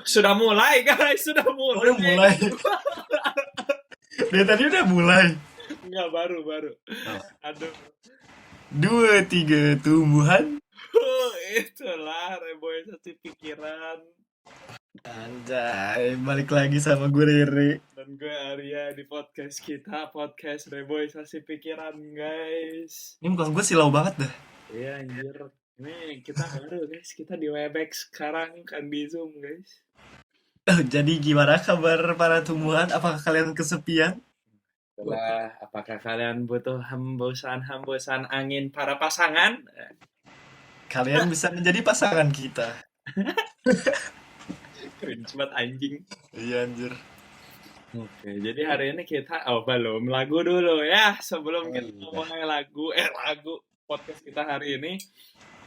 Sudah mulai guys, sudah Udah mulai. mulai. Dari tadi udah mulai. Enggak, baru. Aduh. 2, 3 tumbuhan. Itulah reboisasi pikiran. Anjay, balik lagi sama gue Rere. Dan gue Arya di podcast kita, podcast reboisasi pikiran guys. Ini muka gue silau banget dah. Iya anjir. Ini kita baru guys, kita di Webex sekarang kan di Zoom guys. Jadi gimana kabar para tumbuhan? Apakah kalian kesepian? Apakah kalian butuh hembusan angin para pasangan? Kalian bisa menjadi pasangan kita. Cringe banget anjing. Iya anjir. Oke, jadi hari ini kita belum lagu dulu ya. Sebelum kita iya. ngomongin lagu podcast kita hari ini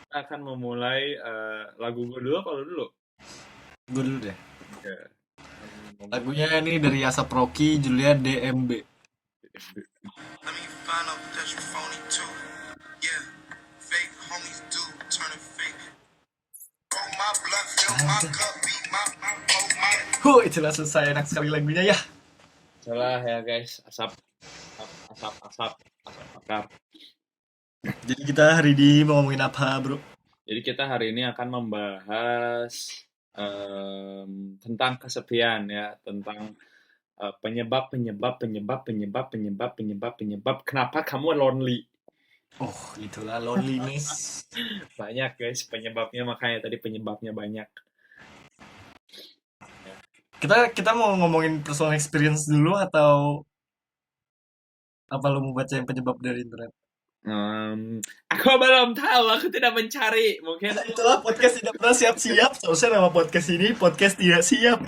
kita akan memulai lagu gue dulu kalau dulu. Gue dulu deh. Oke. Lagunya ini dari Asap Rocky, Julia DMB. Let me find out that you phony too. Yeah, fake homies do turning fake. Roll my blood, fill my cup, beat my Itulah selesai, enak sekali lagunya ya. Salah ya guys, asap bakar. Jadi kita hari ini mau ngomongin apa, bro? Jadi kita hari ini akan membahas tentang kesepian ya, tentang penyebab kenapa kamu lonely. Oh, itulah loneliness. Banyak guys penyebabnya, makanya tadi penyebabnya banyak. Kita mau ngomongin personal experience dulu atau apa lo mau baca yang penyebab dari internet? Aku belum tahu, aku tidak mencari. Mungkin Itulah podcast tidak pernah siap-siap. Seharusnya nama podcast ini podcast tidak siap.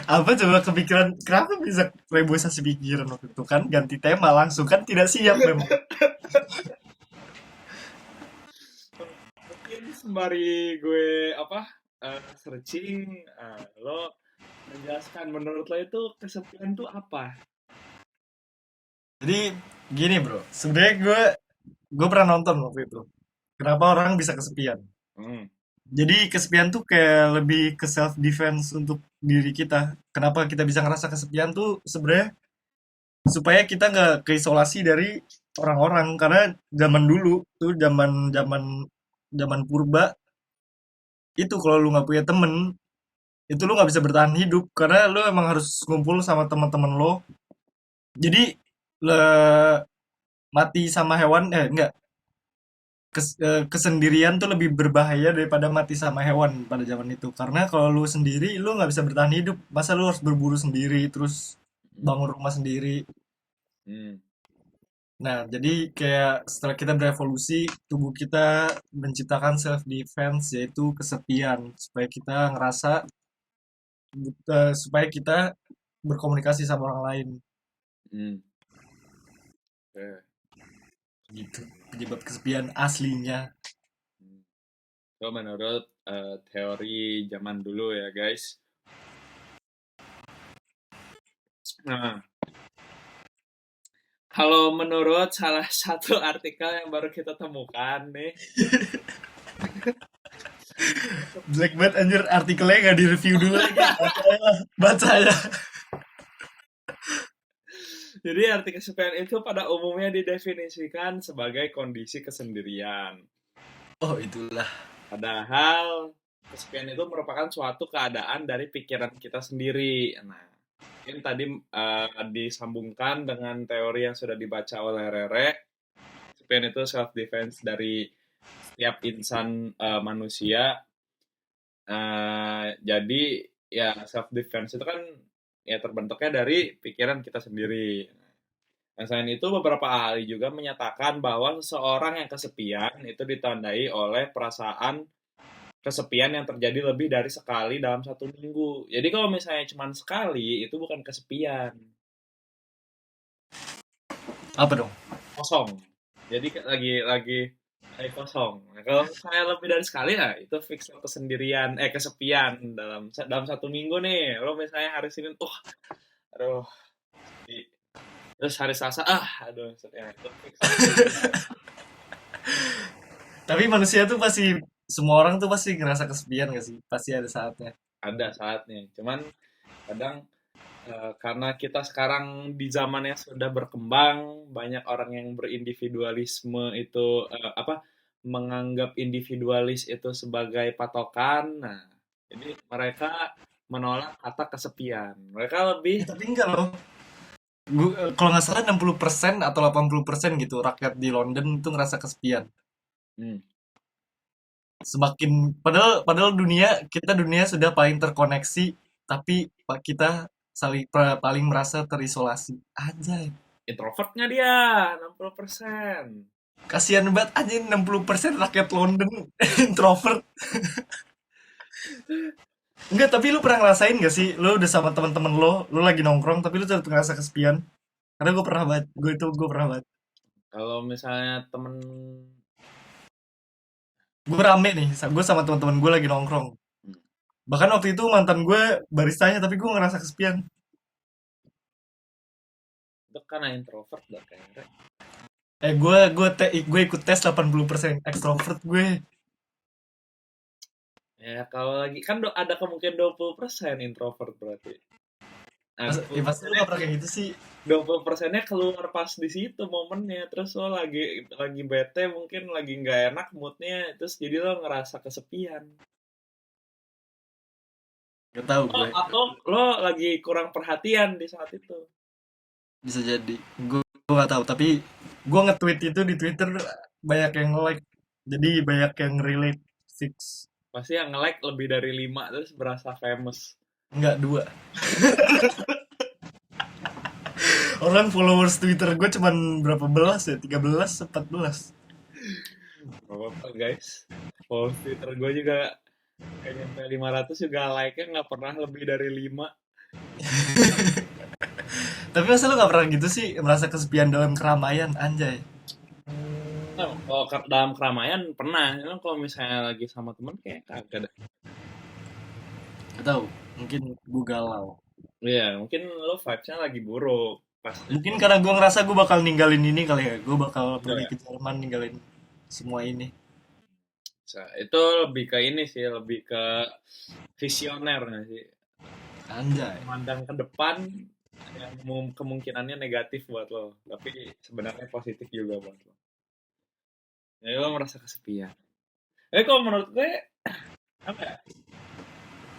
Apa coba kepikiran, kenapa bisa reboisasi pikiran waktu itu kan ganti tema langsung kan tidak siap memang. mungkin sembari gue searching, lo menjelaskan menurut lo itu kesepian tuh apa? Jadi gini bro, sebenarnya gue pernah nonton waktu itu. Kenapa orang bisa kesepian? Jadi kesepian tuh kayak lebih ke self defense untuk diri kita. Kenapa kita bisa ngerasa kesepian tuh sebenarnya supaya kita nggak keisolasi dari orang-orang. Karena zaman dulu tuh zaman purba itu kalau lu nggak punya temen itu lu nggak bisa bertahan hidup karena lu emang harus ngumpul sama teman-teman lo. Jadi mati sama hewan enggak kesendirian tuh lebih berbahaya daripada mati sama hewan pada zaman itu karena kalau lu sendiri lu nggak bisa bertahan hidup, masa lu harus berburu sendiri terus bangun rumah sendiri. Nah jadi kayak setelah kita berevolusi tubuh kita menciptakan self defense yaitu kesepian supaya kita ngerasa supaya kita berkomunikasi sama orang lain. Gitu penyebab kesepian aslinya. So menurut teori zaman dulu ya guys. Nah, kalau menurut salah satu artikel yang baru kita temukan nih, Black banget anjir, artikelnya nggak di-review dulu lagi. Baca ya. jadi arti kesepian itu pada umumnya didefinisikan sebagai kondisi kesendirian. Oh itulah. Padahal kesepian itu merupakan suatu keadaan dari pikiran kita sendiri. Nah, mungkin tadi disambungkan dengan teori yang sudah dibaca oleh Rere. Kesepian itu self defense dari setiap insan manusia. Jadi ya self defense itu kan ya terbentuknya dari pikiran kita sendiri. Nah, selain itu beberapa ahli juga menyatakan bahwa seseorang yang kesepian itu ditandai oleh perasaan kesepian yang terjadi lebih dari sekali dalam satu minggu. Jadi kalau misalnya cuma sekali itu bukan kesepian. Apa dong? Kosong. Jadi lagi kosong. Nah, kalau misalnya lebih dari sekali ya itu fix kesendirian, kesepian dalam satu minggu nih. Lo misalnya hari Senin, aduh, terus hari Selasa, aduh, ya, itu fix. Tapi manusia tuh pasti semua orang tuh pasti ngerasa kesepian gak sih? Pasti ada saatnya. Ada saatnya. Cuman kadang karena kita sekarang di zaman yang sudah berkembang, banyak orang yang berindividualisme itu menganggap individualis itu sebagai patokan. Nah, jadi mereka menolak kata kesepian. Mereka lebih Tapi enggak loh. Kalau nggak salah 60% atau 80% gitu rakyat di London itu ngerasa kesepian. hmm, Semakin padahal dunia sudah paling terkoneksi, tapi kita paling merasa terisolasi. Anjay. introvertnya dia 60%. Kasihan banget anjing 60% rakyat London introvert. Enggak, tapi lu pernah ngerasain gak sih? Lu udah sama teman-teman lu lagi nongkrong tapi lu tetap ngerasa kesepian? Karena gue pernah banget, gue pernah banget. Kalau misalnya temen Gue rame nih, gue sama teman-teman gue lagi nongkrong. Bahkan waktu itu mantan gue baristanya tapi gue ngerasa kesepian. itu kan introvert gak kayak Gue ikut tes 80% ekstrovert gue. ya kalau lagi kan ada kemungkinan 20% introvert berarti. Nah, Ya pasti lu gak pernah kayak gitu sih. 20%-nya keluar pas di situ momennya, terus lo lagi bete, mungkin lagi nggak enak moodnya, terus jadi lo ngerasa kesepian. Gak tahu Oh, gue. atau lo lagi kurang perhatian di saat itu. Bisa jadi. Gue gak tahu, tapi gue nge-tweet itu di Twitter banyak yang like. Jadi banyak yang relate fix. Pasti yang nge-like lebih dari 5 terus berasa famous. Enggak, 2. Orang followers Twitter gue cuman berapa belas ya? 13, 14. Gak apa-apa guys. Follow Twitter gue juga kayak nyampe 500 juga like-nya nggak pernah lebih dari 5. Tapi masa lu gak pernah gitu sih merasa kesepian dalam keramaian, anjay. Nah, kalau dalam keramaian pernah, emang kalau misalnya lagi sama temen kayak kagak deh. Gak tahu, mungkin gue galau. Iya, mungkin lo vibes-nya lagi buruk. Pasti. Mungkin karena gue ngerasa gue bakal ninggalin ini kali ya. Gue bakal pergi Ya. ke Jerman ninggalin semua ini. Itu lebih ke ini sih, lebih ke visioner nggak sih? Anjay. Memandang ke depan yang kemungkinannya negatif buat lo, tapi sebenarnya positif juga buat lo. Jadi lo merasa kesepian. Kalau menurut gue, apa ya?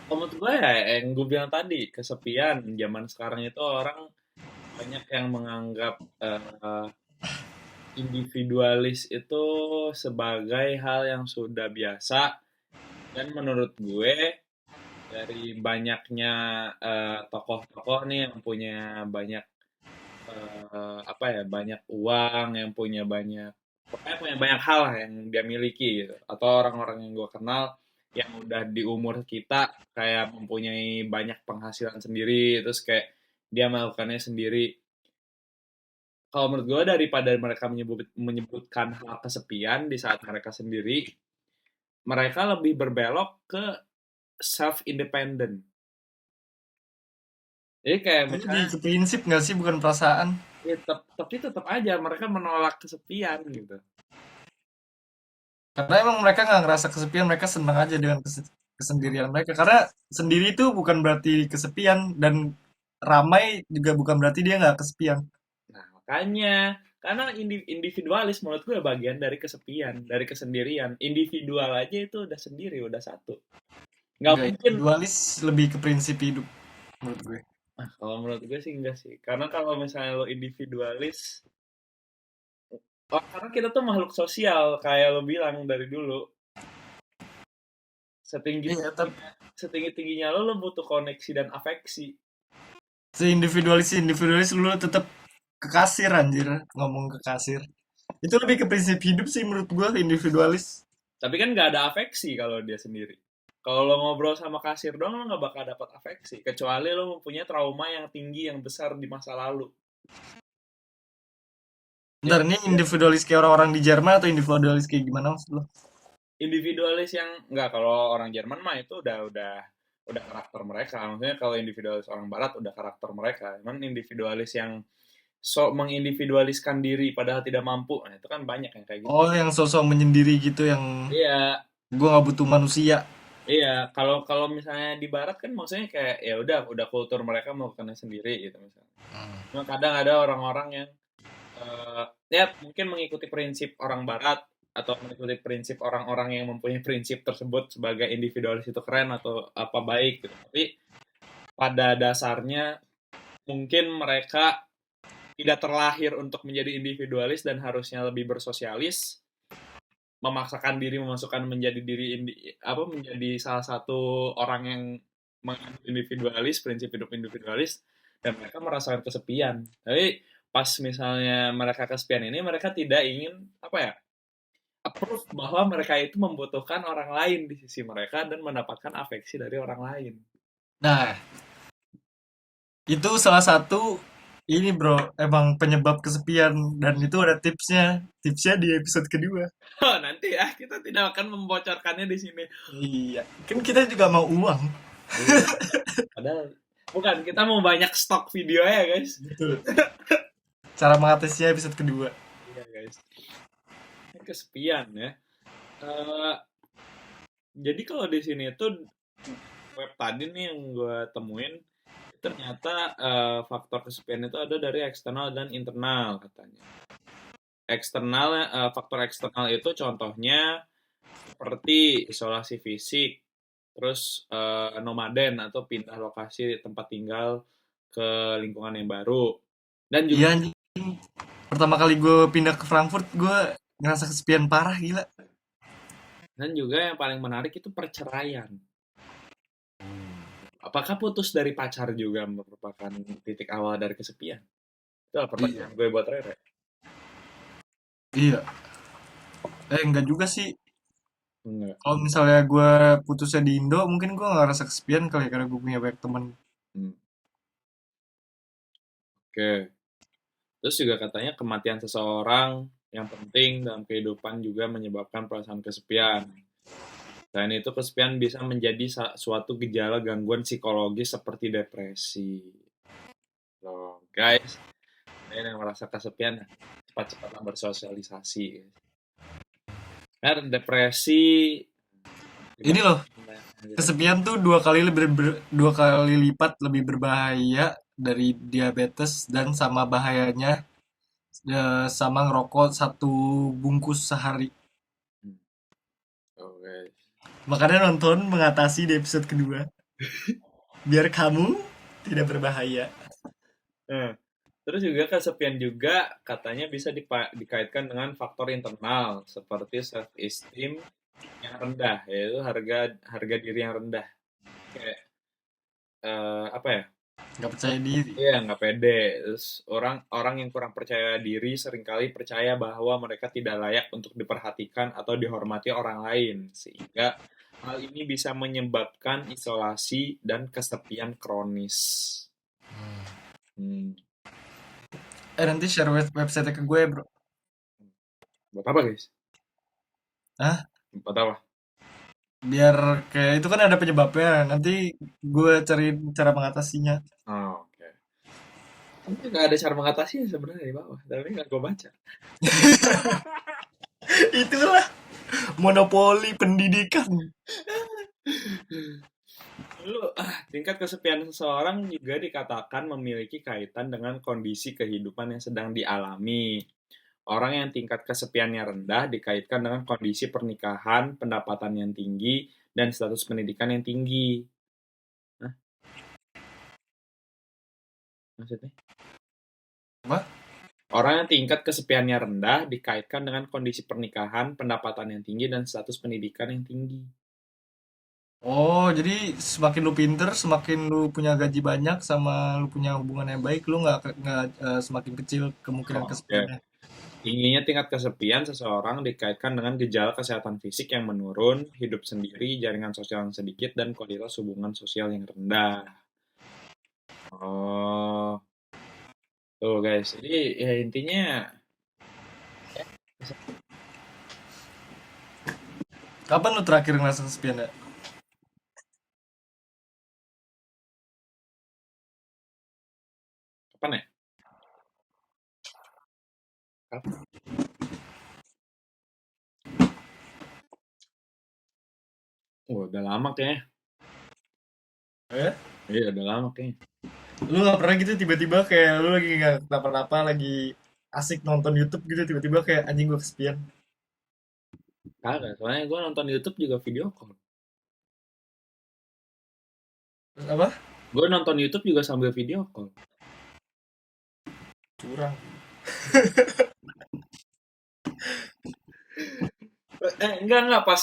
Kalau menurut gue ya, yang gue bilang tadi, kesepian. Zaman sekarang itu orang banyak yang menganggap individualis itu sebagai hal yang sudah biasa, dan menurut gue dari banyaknya tokoh-tokoh nih yang punya banyak banyak uang, yang punya banyak pokoknya punya banyak hal lah yang dia miliki gitu, atau orang-orang yang gue kenal yang udah di umur kita kayak mempunyai banyak penghasilan sendiri, terus kayak dia melakukannya sendiri. Kalau menurut gue daripada mereka menyebutkan hal kesepian di saat mereka sendiri, mereka lebih berbelok ke self independent. Jadi kayak Itu misalnya, di prinsip gak sih, bukan perasaan? ya tapi tetap aja mereka menolak kesepian gitu. Karena emang mereka nggak ngerasa kesepian, mereka senang aja dengan kesendirian mereka. Karena sendiri itu bukan berarti kesepian, dan ramai juga bukan berarti dia nggak kesepian. Nah, makanya karena individualis menurut gue bagian dari kesepian, dari kesendirian. Individual aja itu udah sendiri, udah satu. Nggak Enggak, mungkin. individualis lebih ke prinsip hidup menurut gue. Nah, kalau menurut gue sih enggak sih. Karena kalau misalnya lo individualis, karena kita tuh makhluk sosial kayak lo bilang dari dulu. Setinggi Iya, tapi tingginya lo butuh koneksi dan afeksi. individualis lu tetap ke kasir, anjir, ngomong ke kasir. Itu lebih ke prinsip hidup sih menurut gue, individualis. Tapi kan nggak ada afeksi kalau dia sendiri. Kalau lo ngobrol sama kasir doang, lo nggak bakal dapat afeksi. Kecuali lo mempunyai trauma yang tinggi, yang besar di masa lalu. Bentar, ini individualis kayak orang-orang di Jerman atau individualis kayak gimana maksud lo? Individualis yang nggak, kalau orang Jerman mah itu udah karakter mereka. Maksudnya kalau individualis orang Barat udah karakter mereka. Cuman individualis yang mengindividualiskan diri padahal tidak mampu, nah itu kan banyak yang kayak gitu. Oh, yang sosok menyendiri gitu, yang Iya, Gue nggak butuh manusia. Iya, kalau kalau misalnya di barat kan maksudnya kayak ya udah kultur mereka melakukannya sendiri gitu misalnya. Cuma kadang ada orang-orang yang ya mungkin mengikuti prinsip orang barat atau mengikuti prinsip orang-orang yang mempunyai prinsip tersebut sebagai individualis itu keren atau apa baik gitu. Tapi pada dasarnya mungkin mereka tidak terlahir untuk menjadi individualis dan harusnya lebih bersosialis, memaksakan diri memasukkan menjadi menjadi salah satu orang yang menganut individualis, prinsip hidup individualis, dan mereka merasakan kesepian. Tapi pas misalnya mereka kesepian ini, mereka tidak ingin apa ya, approve bahwa mereka itu membutuhkan orang lain di sisi mereka dan mendapatkan afeksi dari orang lain. Nah, itu salah satu ini bro, emang penyebab kesepian dan itu ada tipsnya. Tipsnya di episode kedua. Oh, nanti ya kita tidak akan membocorkannya di sini. Iya, kan kita juga mau uang. Padahal bukan, kita mau banyak stok video ya guys. Betul. Cara mengatasinya episode kedua. Iya guys. Ini kesepian ya. Eh, jadi kalau di sini tuh web tadi nih yang gue temuin ternyata faktor kesepian itu ada dari eksternal dan internal katanya. Eksternal, faktor eksternal itu contohnya seperti isolasi fisik, terus nomaden atau pindah lokasi tempat tinggal ke lingkungan yang baru, dan Iya, juga anjing. Pertama kali gue pindah ke Frankfurt, gue ngerasa kesepian parah, gila. yang paling menarik itu perceraian. Apakah putus dari pacar juga merupakan titik awal dari kesepian? Itu pertanyaan gue buat Rere. Iya. Enggak juga sih. Enggak. Kalau misalnya gue putusnya di Indo, mungkin gue gak ngerasa kesepian kali ya, karena gue punya banyak teman. Hmm. Oke. Terus juga katanya kematian seseorang yang penting dalam kehidupan juga menyebabkan perasaan kesepian. Selain itu, kesepian bisa menjadi suatu gejala gangguan psikologis seperti depresi. Loh, guys, kalian yang merasa kesepian, cepat-cepatlah bersosialisasi. Karena depresi Ini loh, kesepian tuh dua kali lipat lebih berbahaya dari diabetes dan sama bahayanya sama ngerokok satu bungkus sehari. Oh, guys. Makanya nonton mengatasi di episode kedua. Biar kamu tidak berbahaya. Nah, terus juga kesepian juga katanya bisa dikaitkan dengan faktor internal seperti self esteem yang rendah, yaitu harga harga diri yang rendah. Kayak apa ya? Nggak percaya diri. Iya, nggak pede. Terus orang yang kurang percaya diri seringkali percaya bahwa mereka tidak layak untuk diperhatikan atau dihormati orang lain, sehingga hal ini bisa menyebabkan isolasi dan kesepian kronis. Hmm. Nanti share website ke gue bro. Buat apa guys? Hah? Buat apa? Biar kayak itu kan ada penyebabnya. Nanti gue cari cara mengatasinya. Oh, oke. Tapi nggak ada cara mengatasinya sebenarnya di bawah, tapi nggak gue baca. Itulah monopoli pendidikan. Lalu, tingkat kesepian seseorang juga dikatakan memiliki kaitan dengan kondisi kehidupan yang sedang dialami. Orang yang tingkat kesepiannya rendah dikaitkan dengan kondisi pernikahan, pendapatan yang tinggi, dan status pendidikan yang tinggi. Hah? Maksudnya? Apa? Orang yang tingkat kesepiannya rendah dikaitkan dengan kondisi pernikahan, pendapatan yang tinggi, dan status pendidikan yang tinggi. Oh, jadi semakin lu pinter, semakin lu punya gaji banyak, sama lu punya hubungan yang baik, lu nggak semakin kecil kemungkinan Oh, kesepiannya. oke. Tingginya tingkat kesepian seseorang dikaitkan dengan gejala kesehatan fisik yang menurun, hidup sendiri, jaringan sosial yang sedikit, dan kualitas hubungan sosial yang rendah. Oh, tuh guys. Jadi ya intinya Kapan lu terakhir ngerasa kesepian ya? kapan ya? Kapan? Udah lama kayaknya. Iya, udah lama kayaknya. Lu gak pernah gitu tiba-tiba kayak lu lagi gak kenapa-napa, lagi asik nonton YouTube gitu, tiba-tiba kayak anjing gue kesepian. Kagak, soalnya gue nonton YouTube juga video call. Terus apa? Gue nonton YouTube juga sambil video call. Curang. Enggak pas.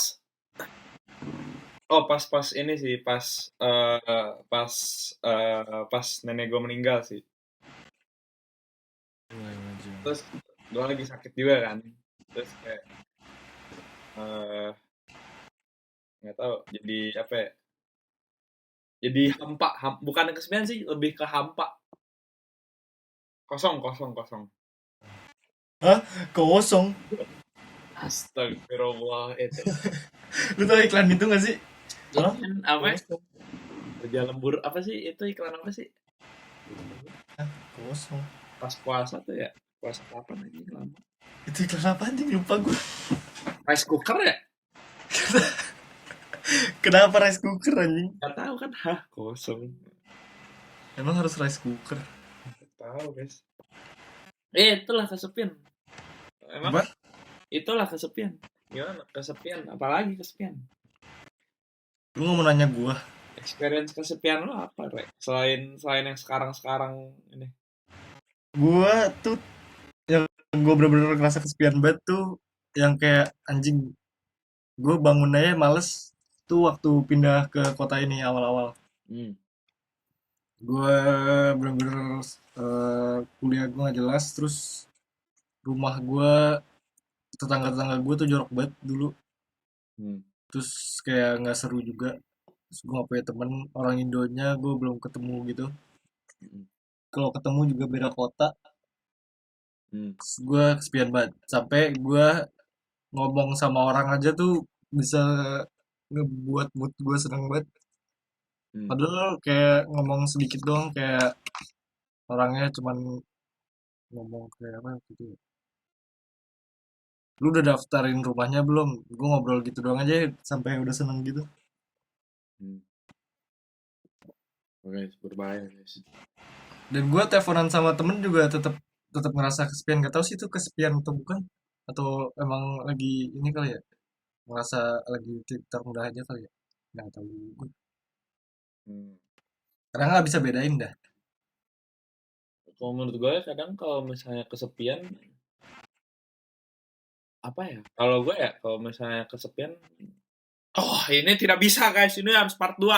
Oh, pas ini sih, pas pas nenek gue meninggal sih. Terus gue lagi sakit juga kan. Terus kayak eh nggak tahu, jadi apa ya? Jadi hampa, bukan kesepian sih, lebih ke hampa. Kosong. Hah? Kosong? Astagfirullah itu. Lu tau iklan itu gak sih? Hah? Iklan apa? Kosong. Kerja lembur apa sih? Itu iklan apa sih? Hah? Kosong. Pas puasa tuh ya. Puasa kapan aja lama. Itu iklan apa anjing? Lupa gue. Rice cooker ya? Kenapa rice cooker anjing? Gak tahu kan? Hah, kosong. Emang harus rice cooker? Gak tahu guys. Itulah kesepian. Emang? Apa? Itulah kesepian. Gimana? Kesepian. Apalagi kesepian? Lu gak mau nanya gue? Experience kesepian lo apa, Rek? Selain yang sekarang ini. Gue tuh yang gue bener-bener ngerasa kesepian banget tuh yang kayak anjing, gue bangun aja males tuh waktu pindah ke kota ini awal-awal. Gue bener-bener kuliah gue gak jelas, terus rumah gue, tetangga-tetangga gue tuh jorok banget dulu, terus kayak nggak seru juga. Terus gue gak punya temen orang Indonya, gue belum ketemu gitu. Kalau ketemu juga beda kota. Terus gue kesepian banget sampai gue ngomong sama orang aja tuh bisa ngebuat mood gue seneng banget. Padahal kayak ngomong sedikit doang, kayak orangnya cuman ngomong kayak apa gitu ya. Lu udah daftarin rumahnya belum? Gue ngobrol gitu doang aja sampai udah seneng gitu. Guys, berbahaya guys. Dan gue teleponan sama temen juga tetap tetap ngerasa kesepian. Gak tau sih itu kesepian atau bukan, atau emang lagi ini kali ya, ngerasa lagi terendah aja kali ya. Nggak tahu gue. Karena nggak bisa bedain dah. Kalau menurut gue kadang kalau misalnya kesepian, apa ya? Kalau misalnya kesepian, oh ini tidak bisa guys, ini harus part 2.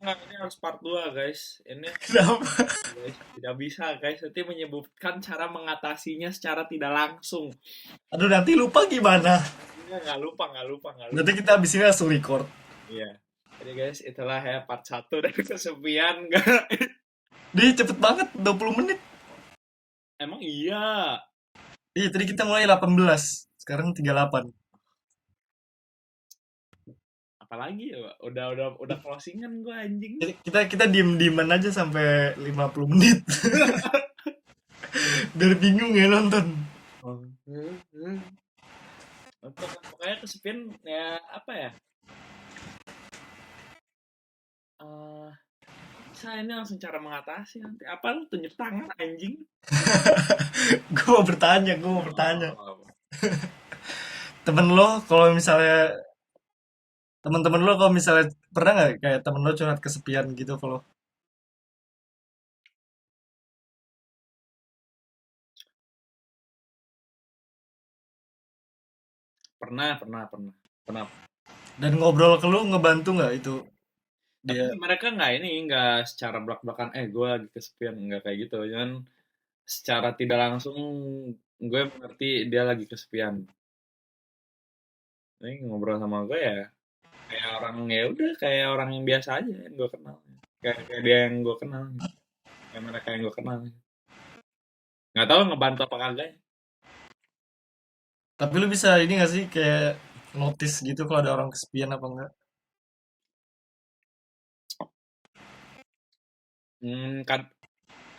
Enggak, ini harus part 2 guys. Ini Kenapa? guys, tidak bisa guys, nanti menyebutkan cara mengatasinya secara tidak langsung. Aduh, nanti lupa gimana? Nggak lupa. Nanti kita abis ini langsung record. Iya. Jadi guys, itulah ya part 1 dari kesepian. Enggak. Dia cepet banget, 20 menit. Emang iya. Iya, tadi kita mulai 18, sekarang 38. Apalagi ya, Pak? Udah closingan gue anjing. Kita diem-dieman aja sampai 50 menit. Biar bingung ya nonton. Pokoknya kesepian ya apa ya? Bisa ini langsung cara mengatasi nanti. Apa lu tunjuk tangan anjing? Gue mau bertanya. Temen lo kalau misalnya temen-temen lo kalau misalnya pernah nggak kayak temen lo curhat kesepian gitu kalau Pernah. dan ngobrol ke lo ngebantu nggak itu Tapi dia? mereka nggak secara belak-belakan, gue lagi kesepian, nggak kayak gitu. Cuman secara tidak langsung gue mengerti dia lagi kesepian. Ini ngobrol sama gue ya kayak orang, ya udah kayak orang yang biasa aja yang gue kenal. Kayak dia yang gue kenal. Kayak mereka yang gue kenal. Nggak tahu ngebantu apa kagak. Tapi lu bisa ini nggak sih kayak notice gitu kalau ada orang kesepian apa enggak?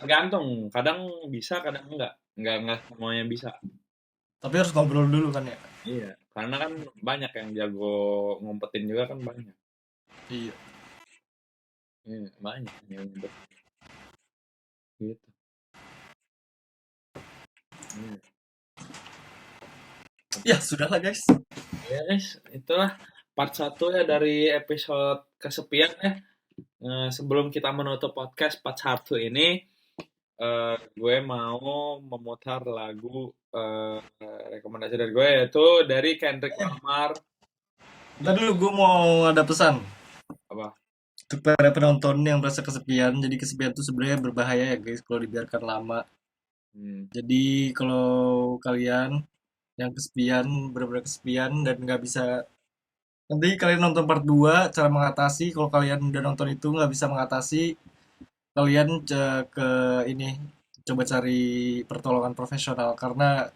Tergantung, kadang bisa, kadang enggak semuanya bisa. Tapi harus ngobrol dulu kan ya. Iya, karena kan banyak yang jago ngumpetin juga kan banyak. Iya. Iya, banyak yang ngumpetin gitu. Iya. Ya, sudahlah guys. Ya guys, itulah part 1 ya dari episode kesepian ya. Sebelum kita menutup podcast part 1 ini, gue mau memutar lagu rekomendasi dari gue yaitu dari Kendrick Lamar. Ntar dulu gue mau ada pesan. Apa? Untuk para penonton yang merasa kesepian. Jadi kesepian itu sebenarnya berbahaya ya guys kalau dibiarkan lama. Hmm. Jadi kalau kalian yang kesepian, benar-benar kesepian dan nggak bisa, nanti kalian nonton part 2 cara mengatasi. Kalau kalian udah nonton itu nggak bisa mengatasi, kalian ke ini coba cari pertolongan profesional karena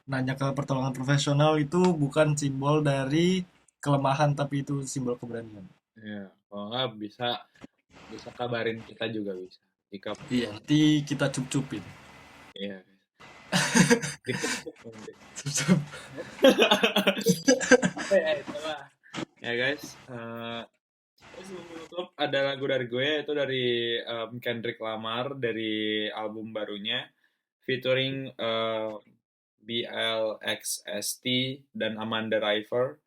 nanya ke pertolongan profesional itu bukan simbol dari kelemahan tapi itu simbol keberanian. Ya, kalau nggak bisa bisa kabarin kita juga bisa. Jika Iya, nanti kita cup-cupin. iya, dikepuk nanti. Cup-cup. Oke, ya itulah. Ya guys, terus sebelum menutup ada lagu dari gue itu dari Kendrick Lamar dari album barunya featuring BLXST dan Amanda River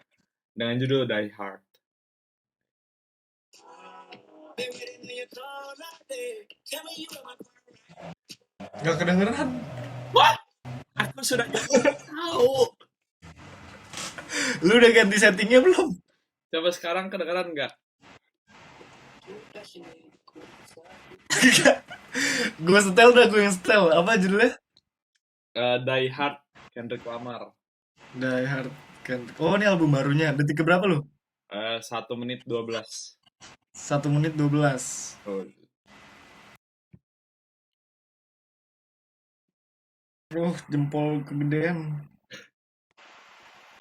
dengan judul Die Hard. Gak kedengeran. Wah, aku sudah tahu. Lu udah ganti settingnya belum? Coba sekarang kedengeran nggak? Gue setel dah, gue yang setel. Apa judulnya? Die Hard Kendrick Lamar. Die Hard kan. Oh, ini album barunya. Detik keberapa lu? 1 menit 12. 1 menit 12. Oh. Jempol kegedean.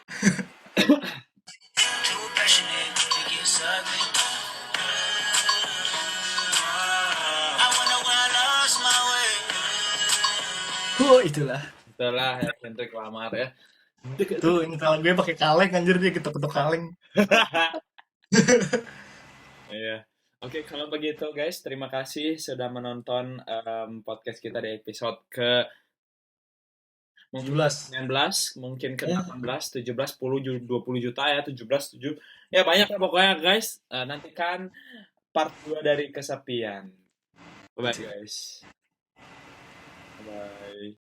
Too passionate to get ugly. I wonder when I lost my way. Itulah. Itulah ya Kendrick Lamar ya. Tuh, ini tangan gue pakai kaleng anjir, dia ketok-ketok kaleng. Iya. Oke, kalau begitu guys, terima kasih sudah menonton podcast kita di episode ke 17. 19, mungkin ke 18, 17, 10, 20 juta ya, 17, 7. Ya banyak lah pokoknya guys. Nantikan part 2 dari kesepian. Bye guys. Bye.